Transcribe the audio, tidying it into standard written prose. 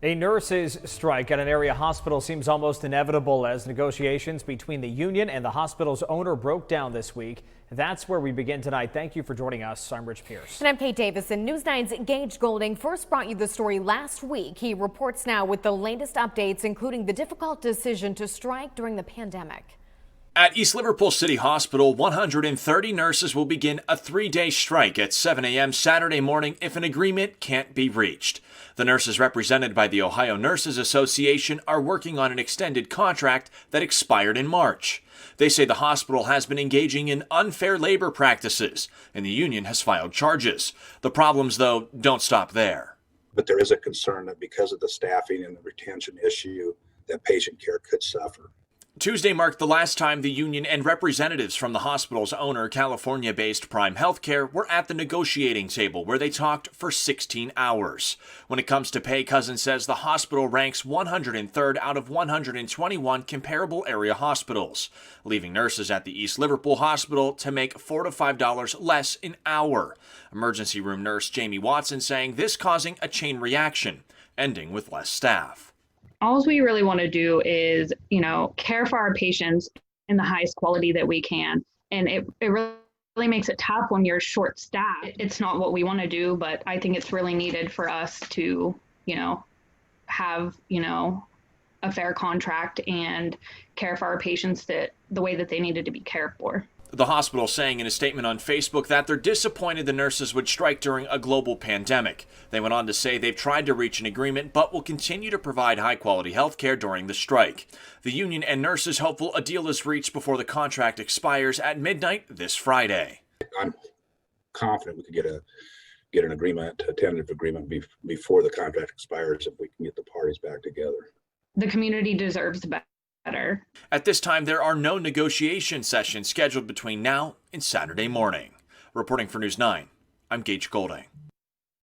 A nurses' strike at an area hospital seems almost inevitable as negotiations between the union and the hospital's owner broke down this week. That's where we begin tonight. Thank you for joining us. I'm Rich Pierce. And I'm Kate Davison. News 9's Gage Goulding first brought you the story last week. He reports now with the latest updates, including the difficult decision to strike during the pandemic. At East Liverpool City Hospital, 130 nurses will begin a 3-day strike at 7 a.m. Saturday morning if an agreement can't be reached. The nurses represented by the Ohio Nurses Association are working on an extended contract that expired in March. They say the hospital has been engaging in unfair labor practices, and the union has filed charges. The problems, though, don't stop there. But there is a concern that because of the staffing and the retention issue, that patient care could suffer. Tuesday marked the last time the union and representatives from the hospital's owner, California-based Prime Healthcare, were at the negotiating table where they talked for 16 hours. When it comes to pay, Cousins says the hospital ranks 103rd out of 121 comparable area hospitals, leaving nurses at the East Liverpool Hospital to make $4 to $5 less an hour. Emergency room nurse Jamie Watson saying this causing a chain reaction, ending with less staff. All we really want to do is, care for our patients in the highest quality that we can. And it really makes it tough when you're short staffed. It's not what we want to do, but I think it's really needed for us to, have, a fair contract and care for our patients the way that they needed to be cared for. The hospital saying in a statement on Facebook that they're disappointed the nurses would strike during a global pandemic. They went on to say they've tried to reach an agreement but will continue to provide high-quality health care during the strike. The union and nurses hopeful a deal is reached before the contract expires at midnight this Friday. I'm confident we could get an agreement, a tentative agreement before the contract expires if we can get the parties back together. The community deserves better. At this time, there are no negotiation sessions scheduled between now and Saturday morning. Reporting for News 9, I'm Gage Goulding.